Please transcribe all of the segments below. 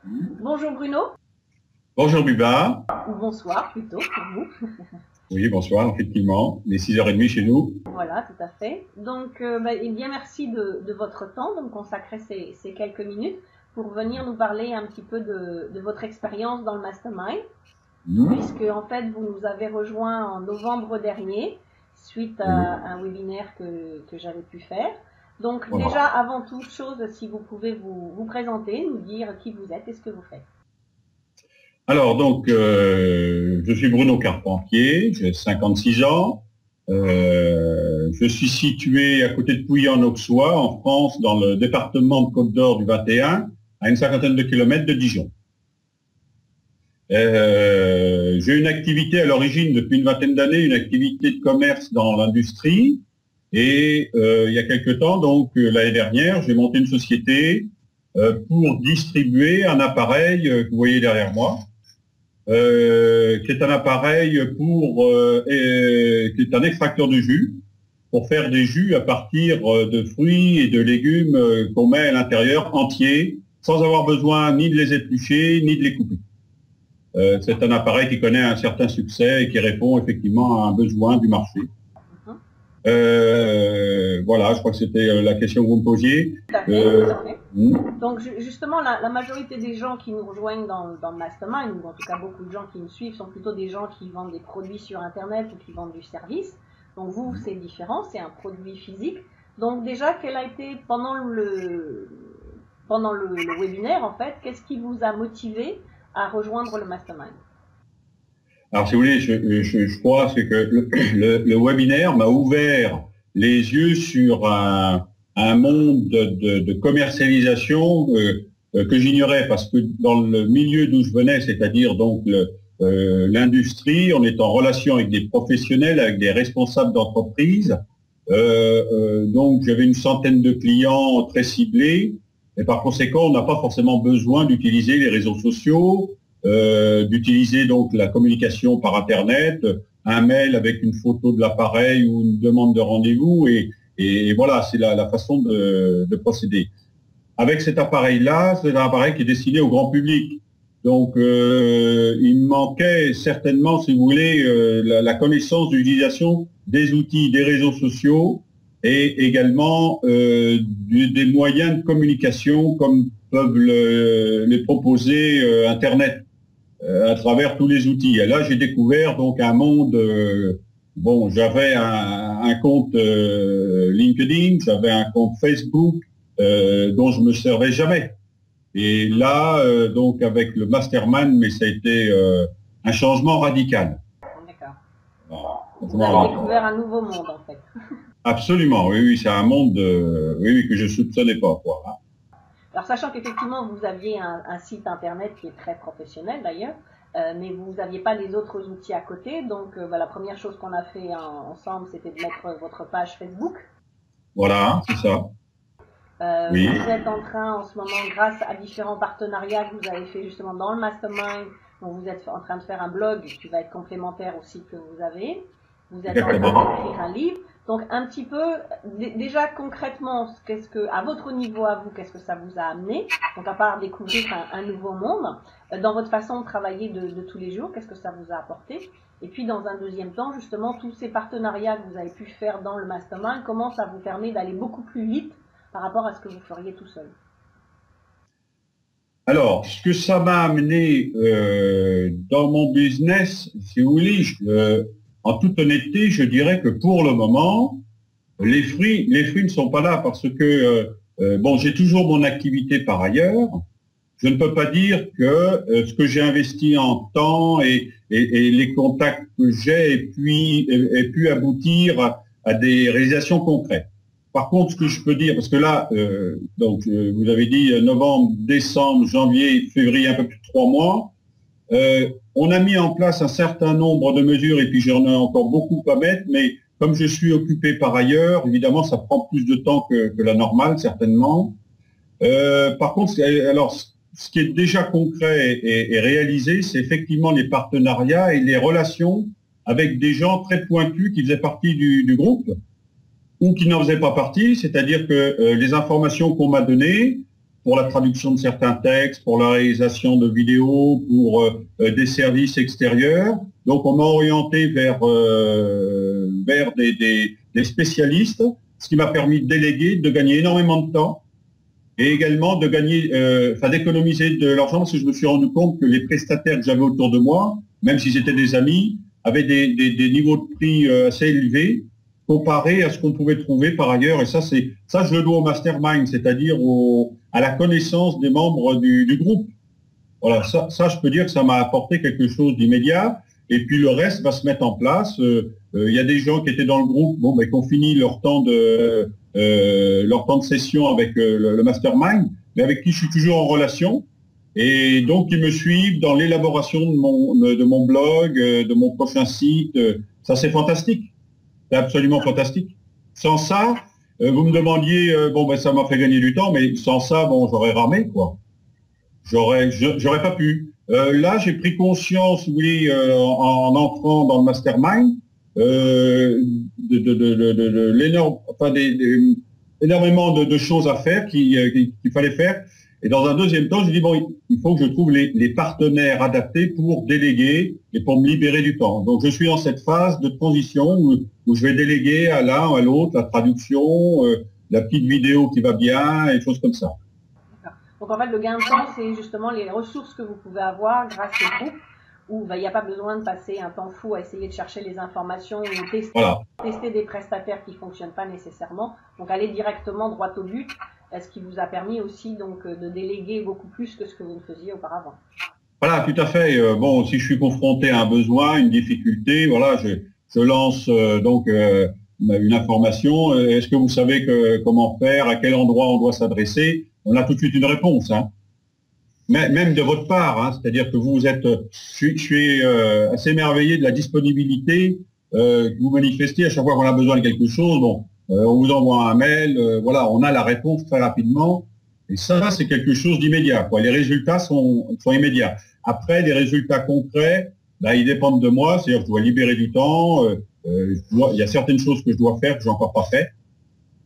Bonjour Bruno, Bonjour Buba. ou bonsoir plutôt pour vous. Oui, bonsoir, effectivement. Il est 6h30 chez nous. Voilà, tout à fait. Donc, eh bien, merci de votre temps, de me consacrer ces quelques minutes pour venir nous parler un petit peu de votre expérience dans le Mastermind, puisque en fait, vous nous avez rejoint en novembre dernier, suite à un webinaire que j'avais pu faire. Donc, Voilà. déjà, avant toute chose, si vous pouvez vous présenter, nous dire qui vous êtes et ce que vous faites. Alors, donc, je suis Bruno Carpentier, j'ai 56 ans. Je suis situé à côté de Pouilly en Auxois, en France, dans le département de Côte-d'Or du 21, à une cinquantaine de kilomètres de Dijon. J'ai une activité à l'origine, depuis une vingtaine d'années, une activité de commerce dans l'industrie. Et il y a quelque temps, donc l'année dernière, j'ai monté une société pour distribuer un appareil que vous voyez derrière moi, qui est un appareil qui est un extracteur de jus pour faire des jus à partir de fruits et de légumes qu'on met à l'intérieur entiers, sans avoir besoin ni de les éplucher ni de les couper. C'est un appareil qui connaît un certain succès et qui répond effectivement à un besoin du marché. Voilà, je crois que c'était la question que vous me posiez. Donc justement, la majorité des gens qui nous rejoignent dans le Mastermind, ou en tout cas beaucoup de gens qui nous suivent, sont plutôt des gens qui vendent des produits sur Internet ou qui vendent du service. Donc vous, c'est différent, c'est un produit physique. Donc déjà, quel a été pendant le webinaire, en fait, qu'est-ce qui vous a motivé à rejoindre le Mastermind? Alors, si vous voulez, je crois que le webinaire m'a ouvert les yeux sur un monde de commercialisation que j'ignorais, parce que dans le milieu d'où je venais, c'est-à-dire donc l'industrie, on est en relation avec des professionnels, avec des responsables d'entreprise. Donc, j'avais une centaine de clients très ciblés, et par conséquent, on n'a pas forcément besoin d'utiliser les réseaux sociaux, d'utiliser donc la communication par Internet, un mail avec une photo de l'appareil ou une demande de rendez-vous, et voilà, c'est la façon de procéder. Avec cet appareil-là, c'est un appareil qui est destiné au grand public. Donc, il me manquait certainement, si vous voulez, la connaissance de l'utilisation des outils, des réseaux sociaux et également des moyens de communication comme peuvent les proposer Internet à travers tous les outils. Et là, j'ai découvert donc un monde. Bon, j'avais un compte LinkedIn, j'avais un compte Facebook dont je me servais jamais. Et là, donc avec le Mastermind, mais ça a été un changement radical. D'accord. Voilà. Vous avez découvert un nouveau monde, en fait. Absolument, oui, oui, c'est un monde oui, que je ne soupçonnais pas, quoi. Alors, sachant qu'effectivement, vous aviez un site internet qui est très professionnel d'ailleurs, mais vous n'aviez pas les autres outils à côté. Donc, la première chose qu'on a fait ensemble, c'était de mettre votre page Facebook. Voilà, c'est ça. Oui. Vous êtes en train, en ce moment, grâce à différents partenariats que vous avez fait justement dans le Mastermind, donc vous êtes en train de faire un blog qui va être complémentaire au site que vous avez. Vous êtes en train d'écrire un livre. Donc un petit peu, déjà concrètement, à votre niveau à vous, qu'est-ce que ça vous a amené? Donc à part découvrir un nouveau monde, dans votre façon de travailler de tous les jours, qu'est-ce que ça vous a apporté? Et puis dans un deuxième temps, justement, tous ces partenariats que vous avez pu faire dans le Mastermind, comment ça vous permet d'aller beaucoup plus vite par rapport à ce que vous feriez tout seul? Alors, ce que ça m'a amené dans mon business, si vous voulez, en toute honnêteté, je dirais que pour le moment, les fruits ne sont pas là parce que, bon, j'ai toujours mon activité par ailleurs. Je ne peux pas dire que ce que j'ai investi en temps et les contacts que j'ai aient pu aboutir à des réalisations concrètes. Par contre, ce que je peux dire, parce que là, donc vous avez dit novembre, décembre, janvier, février, un peu plus de 3 mois, on a mis en place un certain nombre de mesures et puis j'en ai encore beaucoup à mettre, mais comme je suis occupé par ailleurs, évidemment, ça prend plus de temps que la normale, certainement. Par contre, alors, ce qui est déjà concret et réalisé, c'est effectivement les partenariats et les relations avec des gens très pointus qui faisaient partie du groupe ou qui n'en faisaient pas partie, c'est-à-dire que les informations qu'on m'a données, pour la traduction de certains textes, pour la réalisation de vidéos, pour des services extérieurs. Donc on m'a orienté vers des spécialistes, ce qui m'a permis de déléguer, de gagner énormément de temps et également de gagner, d'économiser de l'argent, parce que je me suis rendu compte que les prestataires que j'avais autour de moi, même si c'était des amis, avaient des niveaux de prix assez élevés comparé à ce qu'on pouvait trouver par ailleurs. Et ça, je le dois au mastermind, c'est-à-dire à la connaissance des membres du groupe. Voilà, ça, je peux dire que ça m'a apporté quelque chose d'immédiat. Et puis le reste va se mettre en place. Il y a des gens qui étaient dans le groupe, qui ont fini leur temps de session avec le mastermind, mais avec qui je suis toujours en relation. Et donc, ils me suivent dans l'élaboration de mon blog, de mon prochain site. Ça, c'est fantastique. C'est absolument fantastique. Sans ça, vous me demandiez, ça m'a fait gagner du temps, mais sans ça, j'aurais ramé, quoi. J'aurais pas pu. Là, j'ai pris conscience, oui, en entrant dans le mastermind, énormément de choses à faire qu'il fallait faire. Et dans un deuxième temps, j'ai dit, il faut que je trouve les partenaires adaptés pour déléguer et pour me libérer du temps. Donc, je suis dans cette phase de transition où je vais déléguer à l'un ou à l'autre la traduction, la petite vidéo qui va bien, et choses comme ça. Donc, en fait, le gain de temps, c'est justement les ressources que vous pouvez avoir grâce au groupe, où il n'y a pas besoin de passer un temps fou à essayer de chercher les informations ou tester des prestataires qui ne fonctionnent pas nécessairement. Donc, aller directement droit au but. Ce qui vous a permis aussi donc de déléguer beaucoup plus que ce que vous ne faisiez auparavant. Voilà, tout à fait. Si je suis confronté à un besoin, une difficulté, voilà, je lance une information. Est-ce que vous savez comment faire, à quel endroit on doit s'adresser? On a tout de suite une réponse, hein. Même de votre part, hein, c'est-à-dire que vous êtes. Je suis assez émerveillé de la disponibilité que vous manifestez à chaque fois qu'on a besoin de quelque chose. On vous envoie un mail, on a la réponse très rapidement. Et ça, c'est quelque chose d'immédiat. Les résultats sont immédiats. Après, les résultats concrets, ils dépendent de moi. C'est-à-dire que je dois libérer du temps. Il y a certaines choses que je dois faire que je n'ai encore pas fait,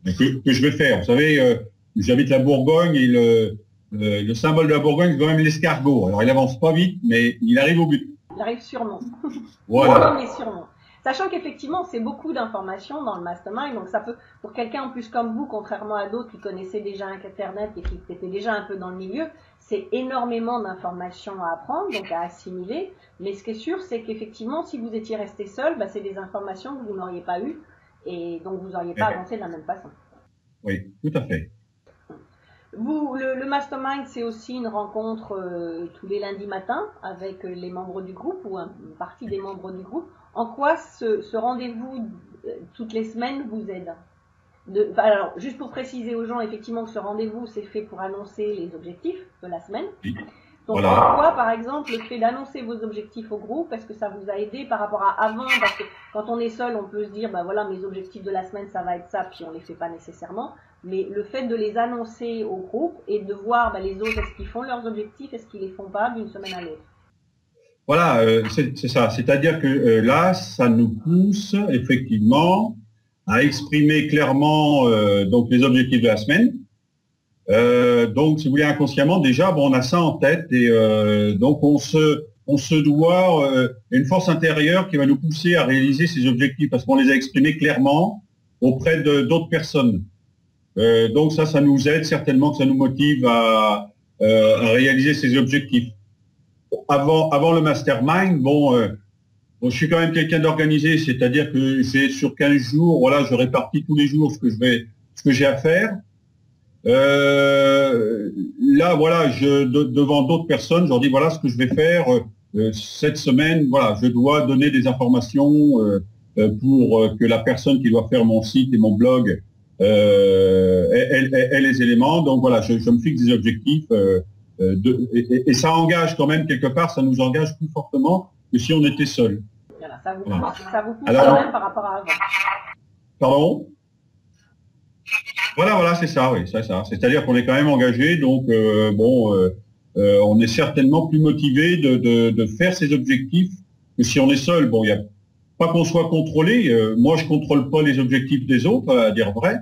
mais que je vais faire. Vous savez, j'habite la Bourgogne et le symbole de la Bourgogne, c'est quand même l'escargot. Alors, il avance pas vite, mais il arrive au but. Il arrive sûrement. Voilà. Mais sûrement. Sachant qu'effectivement, c'est beaucoup d'informations dans le mastermind, donc ça peut, pour quelqu'un en plus comme vous, contrairement à d'autres qui connaissaient déjà Internet et qui étaient déjà un peu dans le milieu, c'est énormément d'informations à apprendre, donc à assimiler. Mais ce qui est sûr, c'est qu'effectivement, si vous étiez resté seul, c'est des informations que vous n'auriez pas eues et donc vous n'auriez pas avancé de la même façon. Oui, tout à fait. Le mastermind, c'est aussi une rencontre tous les lundis matins avec les membres du groupe ou une partie des membres du groupe. En quoi ce rendez-vous toutes les semaines vous aide? Alors, juste pour préciser aux gens, effectivement, que ce rendez-vous, c'est fait pour annoncer les objectifs de la semaine. Donc, en quoi, par exemple, le fait d'annoncer vos objectifs au groupe, est-ce que ça vous a aidé par rapport à avant? Parce que quand on est seul, on peut se dire, mes objectifs de la semaine, ça va être ça, puis on les fait pas nécessairement. Mais le fait de les annoncer au groupe et de voir les autres, est-ce qu'ils font leurs objectifs, est-ce qu'ils les font pas d'une semaine à l'autre? Voilà, c'est ça. C'est-à-dire que là, ça nous pousse effectivement à exprimer clairement donc les objectifs de la semaine. Donc, si vous voulez, inconsciemment, déjà, on a ça en tête et donc on se doit une force intérieure qui va nous pousser à réaliser ces objectifs parce qu'on les a exprimés clairement auprès d'autres personnes. Donc ça nous aide certainement, que ça nous motive à réaliser ces objectifs. Avant le mastermind, je suis quand même quelqu'un d'organisé, c'est-à-dire que j'ai sur 15 jours, je répartis tous les jours ce que j'ai à faire. Là, devant d'autres personnes, je leur dis voilà ce que je vais faire cette semaine. Voilà, je dois donner des informations pour que la personne qui doit faire mon site et mon blog ait les éléments. Donc voilà, je me fixe des objectifs et ça engage quand même quelque part, ça nous engage plus fortement que si on était seul. Voilà, ça vous pousse quand même par rapport à avant. Pardon? Voilà, c'est ça, oui, c'est ça. C'est-à-dire qu'on est quand même engagé, donc on est certainement plus motivé de faire ces objectifs que si on est seul. Il n'y a pas qu'on soit contrôlé. Moi, je contrôle pas les objectifs des autres, à dire vrai.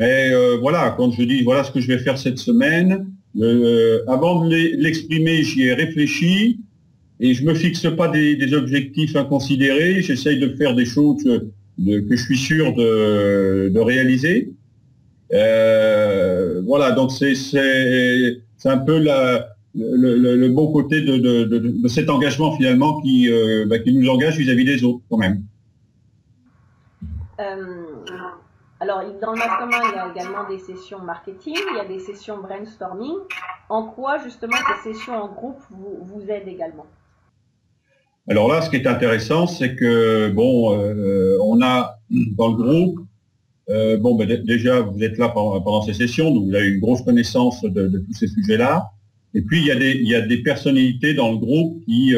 Mais voilà, quand je dis voilà ce que je vais faire cette semaine, avant de l'exprimer, j'y ai réfléchi et je me fixe pas des objectifs inconsidérés. J'essaye de faire des choses que je suis sûr de réaliser. Voilà, donc c'est un peu le bon côté de cet engagement finalement qui nous engage vis-à-vis des autres quand même. Alors, dans le mastermind, il y a également des sessions marketing, il y a des sessions brainstorming. En quoi, justement, ces sessions en groupe vous aident également? Alors là, ce qui est intéressant, c'est que, bon, on a dans le groupe, déjà, vous êtes là pendant ces sessions, donc vous avez une grosse connaissance de tous ces sujets-là. Et puis, il y a des personnalités dans le groupe qui,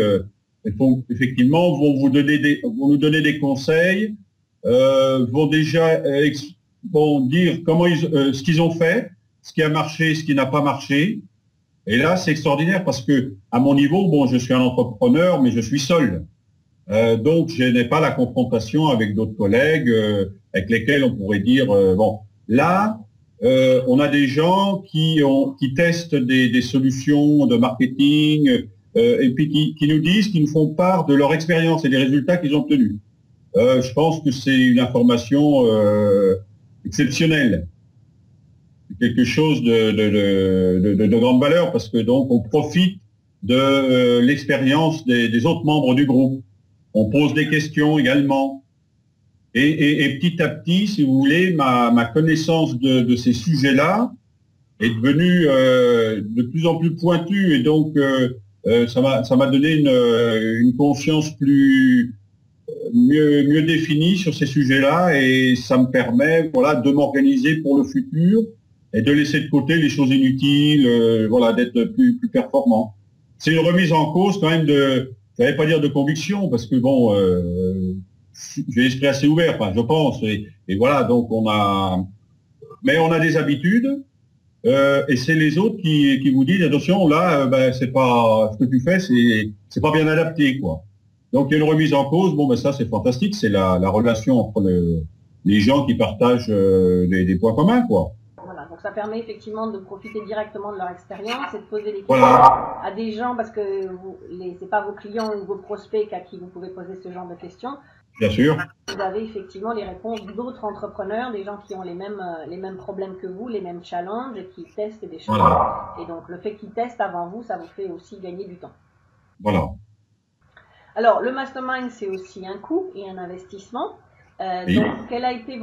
effectivement, vont nous donner des conseils, vont déjà vont dire comment ce qu'ils ont fait, ce qui a marché, ce qui n'a pas marché. Et là, c'est extraordinaire parce que à mon niveau, bon, je suis un entrepreneur, mais je suis seul. Donc, je n'ai pas la confrontation avec d'autres collègues avec lesquels on pourrait dire bon, là, on a des gens qui testent des solutions de marketing et puis qui nous disent, qui nous font part de leur expérience et des résultats qu'ils ont obtenus. Je pense que c'est une information exceptionnelle, quelque chose de grande valeur parce que donc on profite de l'expérience des autres membres du groupe. On pose des questions également. Et petit à petit, si vous voulez, ma connaissance de ces sujets-là est devenue de plus en plus pointue et donc ça m'a donné une conscience mieux définie sur ces sujets-là et ça me permet voilà de m'organiser pour le futur et de laisser de côté les choses inutiles, voilà, d'être plus performant. C'est une remise en cause quand même je n'allais pas dire de conviction parce que bon, j'ai l'esprit assez ouvert, enfin, je pense, et voilà, donc on a des habitudes. Et c'est les autres qui vous disent attention là c'est pas ce que tu fais c'est pas bien adapté quoi. Donc il y a une remise en cause, bon ça c'est fantastique, c'est la relation entre les gens qui partagent des points communs quoi. Voilà, donc ça permet effectivement de profiter directement de leur expérience et de poser des questions voilà. à des gens parce que c'est pas vos clients ou vos prospects à qui vous pouvez poser ce genre de questions. Bien sûr. Vous avez effectivement les réponses d'autres entrepreneurs, des gens qui ont les mêmes problèmes que vous, les mêmes challenges et qui testent des choses. Voilà. Et donc le fait qu'ils testent avant vous, ça vous fait aussi gagner du temps. Voilà. Alors le mastermind, c'est aussi un coût et un investissement. Oui. Donc quel a été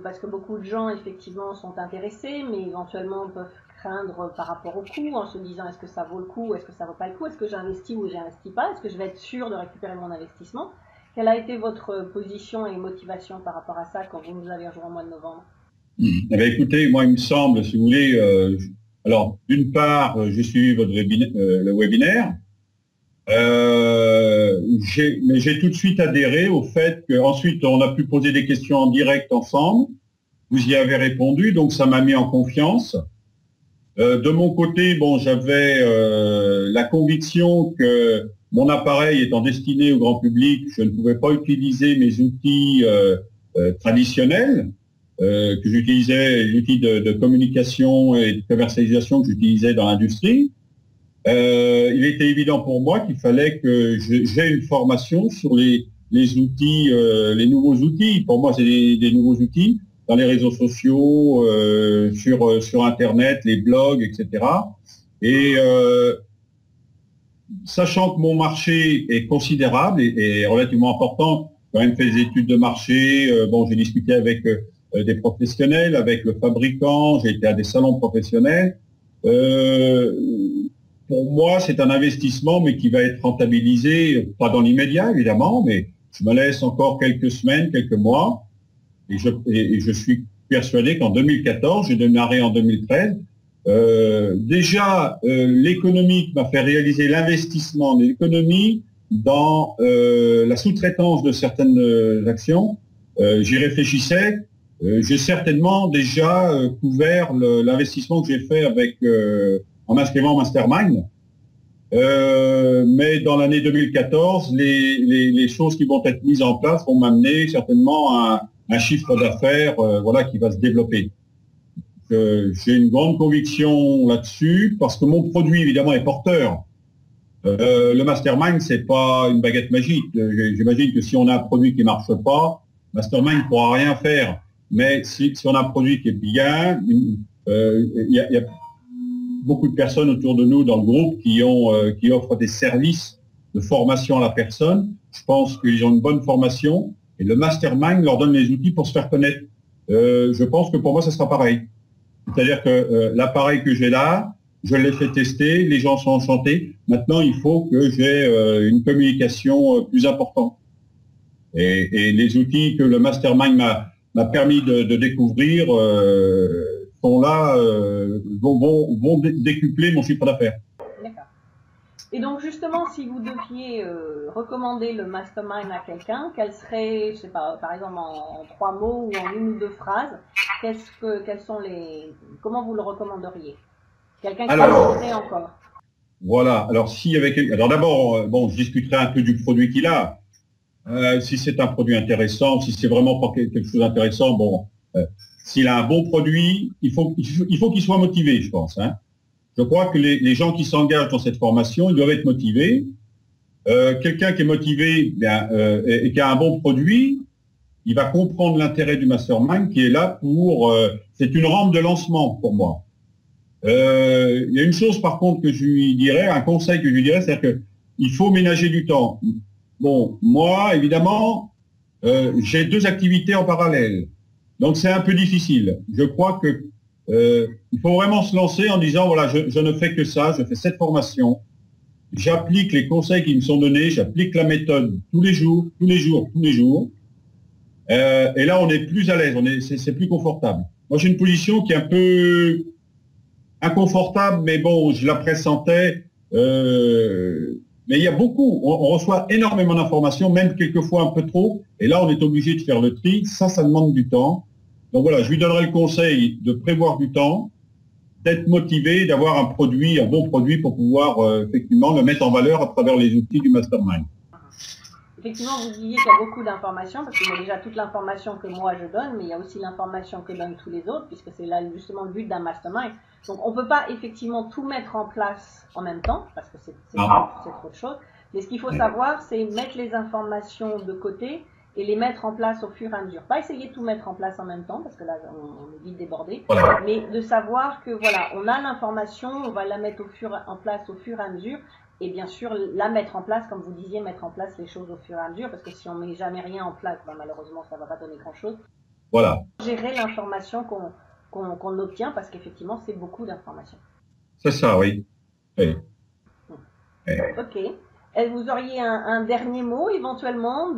parce que beaucoup de gens effectivement sont intéressés, mais éventuellement peuvent craindre par rapport au coût en se disant est-ce que ça vaut le coup, est-ce que ça vaut pas le coup, est-ce que j'investis ou j'investis pas, est-ce que je vais être sûr de récupérer mon investissement? Quelle a été votre position et motivation par rapport à ça quand vous nous avez rejoint au mois de novembre? Eh bien, écoutez, moi, il me semble, si vous voulez, alors, d'une part, j'ai suivi le webinaire, mais j'ai tout de suite adhéré au fait qu'ensuite, on a pu poser des questions en direct ensemble. Vous y avez répondu, donc ça m'a mis en confiance. De mon côté, bon, j'avais la conviction que mon appareil étant destiné au grand public, je ne pouvais pas utiliser mes outils traditionnels que j'utilisais, les outils de communication et de commercialisation que j'utilisais dans l'industrie. Il était évident pour moi qu'il fallait que j'aie une formation sur les outils, les nouveaux outils. Pour moi, c'est des nouveaux outils dans les réseaux sociaux, sur Internet, les blogs, etc. Et sachant que mon marché est considérable et relativement important, j'ai quand même fait des études de marché, j'ai discuté avec des professionnels, avec le fabricant, j'ai été à des salons professionnels. Pour moi, c'est un investissement, mais qui va être rentabilisé, pas dans l'immédiat, évidemment, mais je me laisse encore quelques semaines, quelques mois, et je suis persuadé qu'en 2014, j'ai démarré en 2013, l'économie m'a fait réaliser l'investissement de l'économie dans la sous-traitance de certaines actions. J'y réfléchissais. J'ai certainement déjà couvert l'investissement que j'ai fait en m'inscrivant au Mastermind. Mais dans l'année 2014, les choses qui vont être mises en place vont m'amener certainement à un chiffre d'affaires qui va se développer. j'ai une grande conviction là-dessus parce que mon produit, évidemment, est porteur. Le mastermind, c'est pas une baguette magique. J'imagine que si on a un produit qui marche pas, mastermind ne pourra rien faire. Mais si on a un produit qui est bien, il y a beaucoup de personnes autour de nous dans le groupe qui offrent des services de formation à la personne. Je pense qu'ils ont une bonne formation et le mastermind leur donne les outils pour se faire connaître. Je pense que pour moi, ça sera pareil. C'est-à-dire que l'appareil que j'ai là, je l'ai fait tester, les gens sont enchantés. Maintenant, il faut que j'ai une communication plus importante. Et les outils que le mastermind m'a permis de découvrir sont là, vont décupler mon chiffre d'affaires. D'accord. Et donc justement, si vous deviez recommander le mastermind à quelqu'un, quel serait, je sais pas, par exemple en 3 mots ou en 1 ou 2 phrases, comment vous le recommanderiez? Quelqu'un qui serait encore. Voilà. Alors alors d'abord, bon, je discuterai un peu du produit qu'il a. Si c'est un produit intéressant, si c'est vraiment pas quelque chose d'intéressant, bon, s'il a un bon produit, il faut qu'il soit motivé, je pense. Hein. Je crois que les gens qui s'engagent dans cette formation, ils doivent être motivés. Quelqu'un qui est motivé et qui a un bon produit, il va comprendre l'intérêt du mastermind qui est là pour... c'est une rampe de lancement pour moi. Il y a une chose par contre que je lui dirais, un conseil que je lui dirais, c'est-à-dire qu'il faut ménager du temps. Bon, moi, évidemment, j'ai 2 activités en parallèle. Donc c'est un peu difficile. Je crois que il faut vraiment se lancer en disant, voilà, je ne fais que ça, je fais cette formation, j'applique les conseils qui me sont donnés, j'applique la méthode tous les jours. Et là, on est plus à l'aise, c'est plus confortable. Moi, j'ai une position qui est un peu inconfortable, mais bon, je la pressentais. Mais il y a beaucoup, on reçoit énormément d'informations, même quelquefois un peu trop, et là, on est obligé de faire le tri. Ça demande du temps. Donc voilà, je lui donnerai le conseil de prévoir du temps, d'être motivé, d'avoir un bon produit pour pouvoir effectivement le mettre en valeur à travers les outils du mastermind. Effectivement, vous disiez qu'il y a beaucoup d'informations, parce qu'il y a déjà toute l'information que moi je donne, mais il y a aussi l'information que donnent tous les autres, puisque c'est là justement le but d'un mastermind. Donc on ne peut pas effectivement tout mettre en place en même temps, parce que c'est trop de choses. Mais ce qu'il faut savoir, c'est mettre les informations de côté et les mettre en place au fur et à mesure. Pas essayer de tout mettre en place en même temps, parce que là on est vite débordé, mais de savoir que voilà, on a l'information, on va la mettre en place au fur et à mesure. Et bien sûr, la mettre en place, comme vous disiez, mettre en place les choses au fur et à mesure, parce que si on met jamais rien en place, ben malheureusement, ça va pas donner grand-chose. Voilà. Gérer l'information qu'on obtient, parce qu'effectivement, c'est beaucoup d'informations. C'est ça, oui. Ok. Et vous auriez un dernier mot, éventuellement,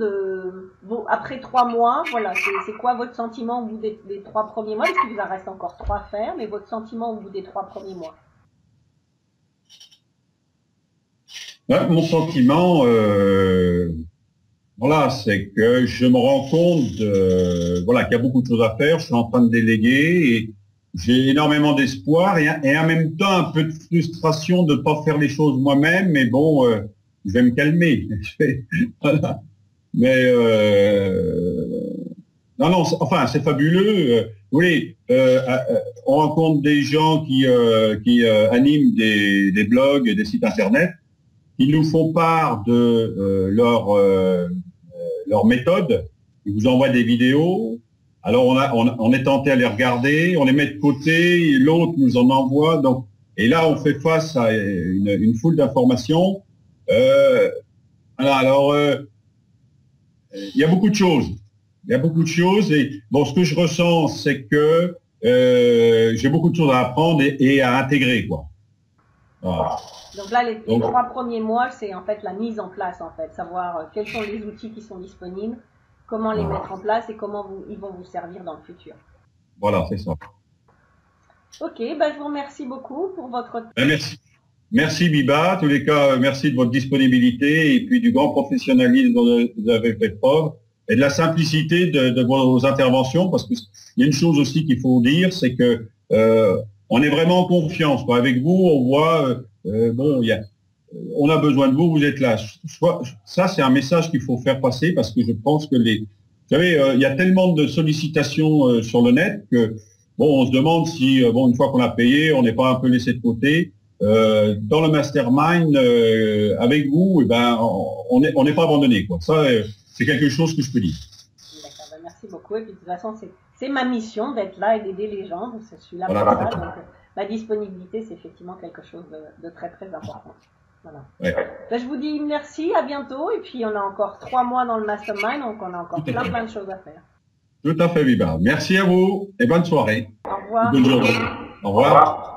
après 3 mois, voilà, c'est quoi votre sentiment au bout des 3 premiers mois? Parce qu'il vous en reste encore 3 à faire, mais votre sentiment au bout des 3 premiers mois? Mon sentiment, voilà, c'est que je me rends compte qu'il y a beaucoup de choses à faire. Je suis en train de déléguer et j'ai énormément d'espoir et en même temps un peu de frustration de ne pas faire les choses moi-même. Mais bon, je vais me calmer. Voilà. Mais non, enfin, c'est fabuleux. Oui, on rencontre des gens qui animent des blogs et des sites internet. Ils nous font part de leur méthode. Ils vous envoient des vidéos. Alors on est tenté à les regarder, on les met de côté, l'autre nous en envoie. Donc, et là, on fait face à une foule d'informations. Alors, il y a beaucoup de choses. Il y a beaucoup de choses. Et bon, ce que je ressens, c'est que j'ai beaucoup de choses à apprendre et à intégrer, quoi. Voilà. Donc là, les 3 premiers mois, c'est en fait la mise en place, en fait, savoir quels sont les outils qui sont disponibles, comment les mettre en place et comment ils vont vous servir dans le futur. Voilà, c'est ça. Ok, je vous remercie beaucoup pour votre temps. Merci Biba. En tous les cas, merci de votre disponibilité et puis du grand professionnalisme dont vous avez fait preuve et de la simplicité de vos interventions, parce qu'il y a une chose aussi qu'il faut dire, c'est que on est vraiment en confiance. Avec vous, on voit, on a besoin de vous, vous êtes là. Ça, c'est un message qu'il faut faire passer, parce que je pense que vous savez, il y a tellement de sollicitations sur le net que bon, on se demande si, bon, une fois qu'on a payé, on n'est pas un peu laissé de côté. Dans le mastermind, avec vous, eh ben, on n'est pas abandonné, quoi. Ça, c'est quelque chose que je peux dire. D'accord, ben merci beaucoup. Et puis de toute façon, c'est ma mission d'être là et d'aider les gens. Donc, je suis là pour ça. Donc, la disponibilité, c'est effectivement quelque chose de très très important. Voilà. Ouais. Ben, je vous dis merci, à bientôt. Et puis on a encore 3 mois dans le mastermind, donc on a encore plein de choses à faire. Tout à fait, Biba. Merci à vous et bonne soirée. Au revoir. Bonne journée. Au revoir.